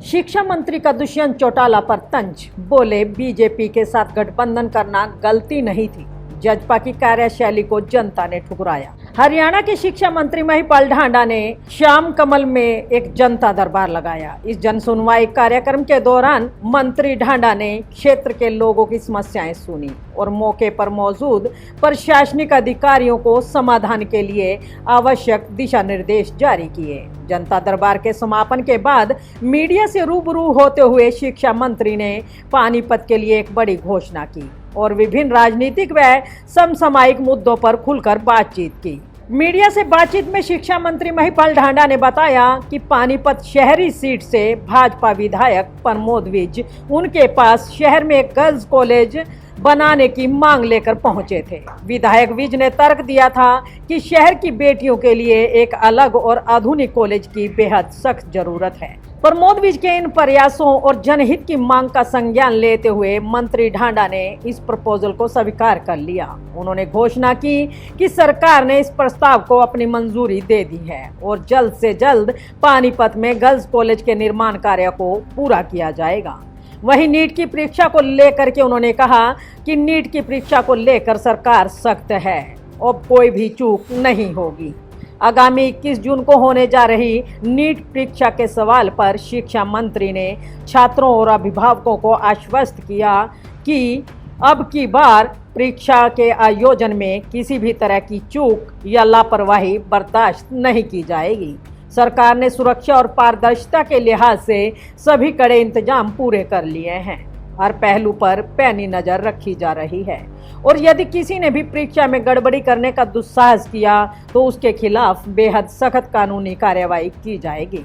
शिक्षा मंत्री का दुष्यंत चौटाला पर तंज, बोले बीजेपी के साथ गठबंधन करना गलती नहीं थी। जजपा की कार्यशैली को जनता ने ठुकराया। हरियाणा के शिक्षा मंत्री महिपाल ढांडा ने श्याम कमल में एक जनता दरबार लगाया। इस जन सुनवाई कार्यक्रम के दौरान मंत्री ढांडा ने क्षेत्र के लोगों की समस्याएं सुनी और मौके पर मौजूद प्रशासनिक अधिकारियों को समाधान के लिए आवश्यक दिशा निर्देश जारी किए। जनता दरबार के समापन के बाद मीडिया से रूबरू होते हुए शिक्षा मंत्री ने पानीपत के लिए एक बड़ी घोषणा की और विभिन्न राजनीतिक व समसामयिक मुद्दों पर खुलकर बातचीत की। मीडिया से बातचीत में शिक्षा मंत्री महिपाल ढांडा ने बताया कि पानीपत शहरी सीट से भाजपा विधायक प्रमोद विज उनके पास शहर में एक गर्ल्स कॉलेज बनाने की मांग लेकर पहुंचे थे। विधायक विज ने तर्क दिया था कि शहर की बेटियों के लिए एक अलग और आधुनिक कॉलेज की बेहद सख्त जरूरत है। प्रमोद विज के इन प्रयासों और जनहित की मांग का संज्ञान लेते हुए मंत्री ढांडा ने इस प्रपोजल को स्वीकार कर लिया। उन्होंने घोषणा की कि सरकार ने इस प्रस्ताव को अपनी मंजूरी दे दी है और जल्द से जल्द पानीपत में गर्ल्स कॉलेज के निर्माण कार्य को पूरा किया जाएगा। वहीं नीट की परीक्षा को लेकर के उन्होंने कहा कि नीट की परीक्षा को लेकर सरकार सख्त है, अब कोई भी चूक नहीं होगी। आगामी 21 जून को होने जा रही नीट परीक्षा के सवाल पर शिक्षा मंत्री ने छात्रों और अभिभावकों को आश्वस्त किया कि अब की बार परीक्षा के आयोजन में किसी भी तरह की चूक या लापरवाही बर्दाश्त नहीं की जाएगी। सरकार ने सुरक्षा और पारदर्शिता के लिहाज से सभी कड़े इंतजाम पूरे कर लिए हैं। हर पहलू पर पैनी नजर रखी जा रही है और यदि किसी ने भी परीक्षा में गड़बड़ी करने का दुस्साहस किया तो उसके खिलाफ बेहद सख्त कानूनी कार्रवाई की जाएगी।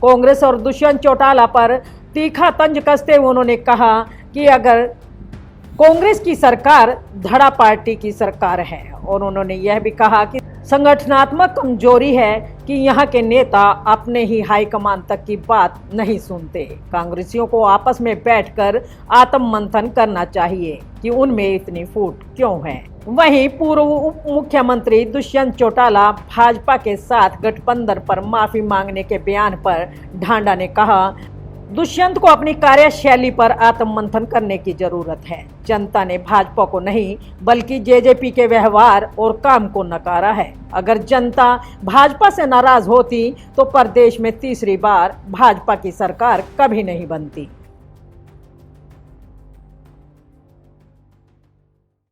कांग्रेस और दुष्यंत चौटाला पर तीखा तंज कसते हुए उन्होंने कहा कि अगर कांग्रेस की सरकार धड़ा पार्टी की सरकार है और उन्होंने यह भी कहा कि संगठनात्मक कमजोरी है कि यहाँ के नेता अपने ही हाईकमान तक की बात नहीं सुनते। कांग्रेसियों को आपस में बैठकर आत्ममंथन करना चाहिए कि उनमें इतनी फूट क्यों है। वहीं पूर्व उप मुख्यमंत्री दुष्यंत चौटाला भाजपा के साथ गठबंधन पर माफी मांगने के बयान पर ढांडा ने कहा, दुष्यंत को अपनी कार्यशैली पर आत्ममंथन करने की जरूरत है। जनता ने भाजपा को नहीं बल्कि जेजेपी के व्यवहार और काम को नकारा है। अगर जनता भाजपा से नाराज होती तो प्रदेश में तीसरी बार भाजपा की सरकार कभी नहीं बनती।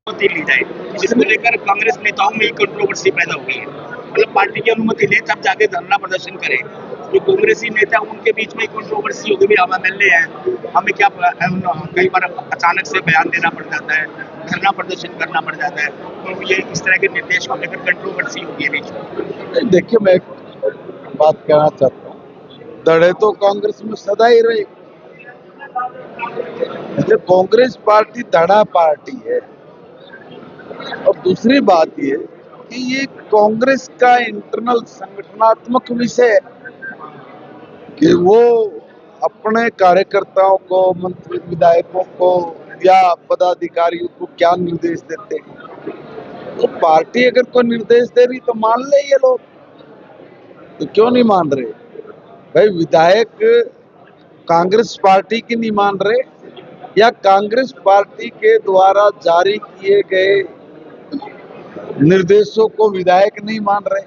ली जाए जिसको लेकर कांग्रेस नेताओं में कंट्रोवर्सी पैदा हो गई है। मतलब पार्टी की अनुमति ले तब जाके धरना प्रदर्शन करें। जो कांग्रेसी नेता उनके बीच में कंट्रोवर्सी हो गई, हम एमएलए हैं, हमें क्या कई बार अचानक से बयान देना पड़ जाता है, धरना प्रदर्शन करना पड़ जाता है, तो ये इस तरह के निर्देश को लेकर कंट्रोवर्सी होगी है बीच में। देखिए, मैं बात कहना चाहता हूँ, दड़े तो कांग्रेस में सदा ही रहे। कांग्रेस पार्टी धड़ा पार्टी है और दूसरी बात ये कि ये कांग्रेस का इंटरनल संगठनात्मक विषय है कि वो अपने कार्यकर्ताओं को, मंत्री विधायकों को या पदाधिकारियों को क्या निर्देश देते हैं। तो पार्टी अगर कोई निर्देश दे रही तो मान ले ये लोग, तो क्यों नहीं मान रहे भाई? विधायक कांग्रेस पार्टी की नहीं मान रहे या कांग्रेस पार्टी के द्वारा जारी किए गए निर्देशों को विधायक नहीं मान रहे?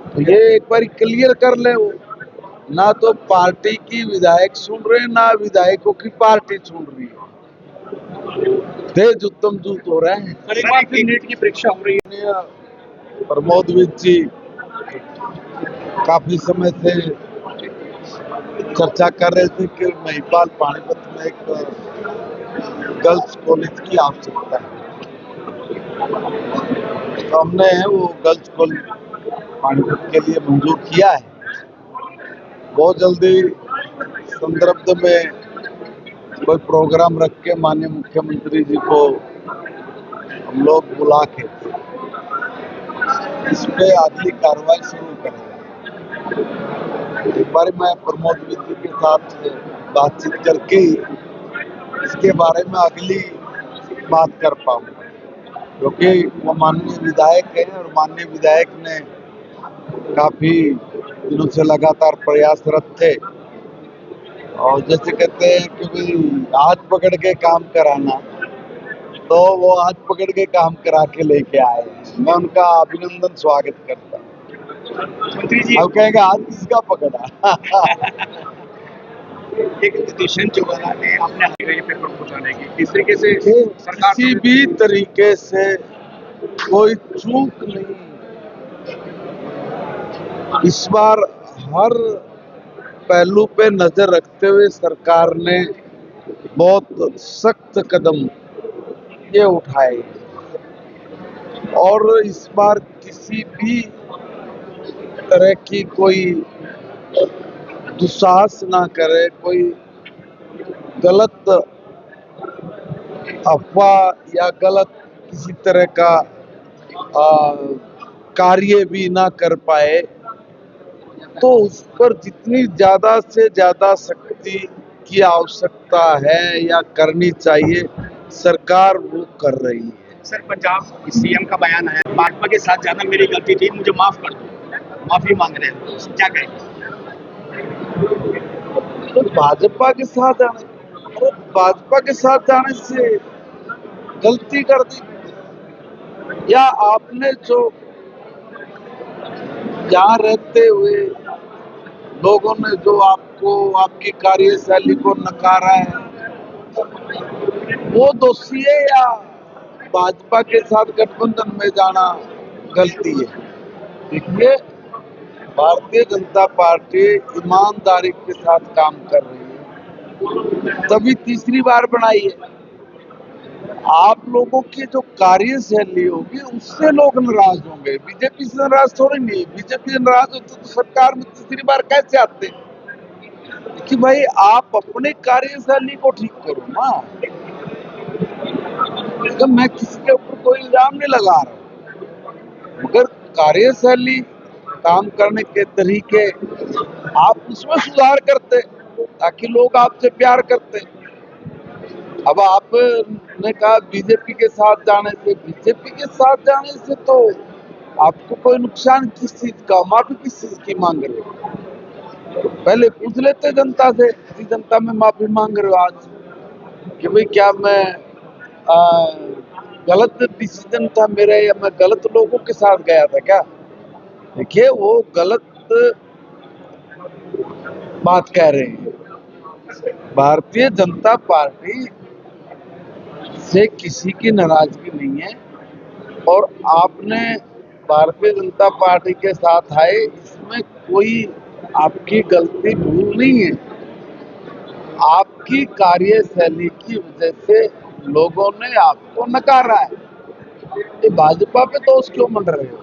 तो ये एक बार क्लियर कर ले। वो ना तो पार्टी की विधायक सुन रहे, ना विधायकों की पार्टी सुन रही है। तेज उत्तम जूत हो रहे हैं। नीट की परीक्षा हो रही है। प्रमोद विज जी काफी समय से चर्चा कर रहे थे कि महिपाल पानीपत में एक गर्ल्स कॉलेज की आवश्यकता है, तो हमने वो गर्ल्स कॉलेज पानीपत के लिए मंजूर किया है। बहुत जल्दी संदर्भ में कोई प्रोग्राम रख के माननीय मुख्यमंत्री जी को हम लोग बुला के इस पे अगली कार्रवाई शुरू करेंगे। एक बार मैं प्रमोद विज जी के साथ बातचीत करके ही इसके बारे में अगली बात कर पाऊंगा, क्योंकि वो माननीय विधायक है और माननीय विधायक ने काफी दिनों से लगातार प्रयासरत थे और जैसे कहते हैं कि भाई हाथ पकड़ के काम कराना, तो वो हाथ पकड़ के काम करा के लेके आए। मैं उनका अभिनंदन स्वागत करता हूँ। मंत्री जी, अब कहेंगे हाथ किसका पकड़ा। एक दुष्यंत चौटाला ने अपने हाथ में ये पेपर पहुंचाने की, किस तरीके से ये सरकार किसी भी तरीके से कोई चूक नहीं, इस बार हर पहलू पे नजर रखते हुए सरकार ने बहुत सख्त कदम ये उठाए और इस बार किसी भी तरह की कोई दुस्साहस ना करे, कोई गलत अफवाह या गलत किसी तरह का आ, कार्य भी ना कर पाए, तो उस पर जितनी ज्यादा से ज्यादा सख्ती की आवश्यकता है या करनी चाहिए, सरकार वो कर रही है। सर, पंजाब सीएम का बयान आया, भाजपा के साथ जाना मेरी गलती थी, मुझे माफ कर दो, माफी मांग रहे हैं, क्या कहें? तो भाजपा के साथ जाने, अरे भाजपा के साथ जाने से गलती कर दी, या आपने जो यहाँ रहते हुए लोगों ने जो आपको आपकी कार्यशैली को नकारा है, वो दोषी है, या भाजपा के साथ गठबंधन में जाना गलती है? देखिए, भारतीय जनता पार्टी ईमानदारी के साथ काम कर रही है, तभी तीसरी बार बनाई है। आप लोगों की जो कार्यशैली होगी उससे लोग नाराज होंगे, बीजेपी से नाराज थोड़ी नहीं। बीजेपी से नाराज होते तो सरकार में तीसरी बार कैसे आते? कि भाई आप अपनी कार्यशैली को ठीक करो ना। तो मैं किसी के ऊपर कोई इल्जाम नहीं लगा रहा, मगर कार्यशैली, काम करने के तरीके आप उसमें सुधार करते ताकि लोग आपसे प्यार करते। अब आपने कहा बीजेपी के साथ जाने से, बीजेपी के साथ जाने से तो आपको कोई नुकसान किस चीज का, माफी किस चीज की मांग रहे हो? पहले पूछ लेते जनता से, जनता में माफी मांग रहे हो आज कि भाई क्या मैं गलत डिसीजन था मेरा, या मैं गलत लोगों के साथ गया था क्या? देखिए, वो गलत बात कह रहे हैं। भारतीय जनता पार्टी से किसी की नाराजगी नहीं है, और आपने भारतीय जनता पार्टी के साथ आए, इसमें कोई आपकी गलती भूल नहीं है। आपकी कार्यशैली की वजह से लोगों ने आपको नकारा है। ये भाजपा पे दोष क्यों मंड रहे हो?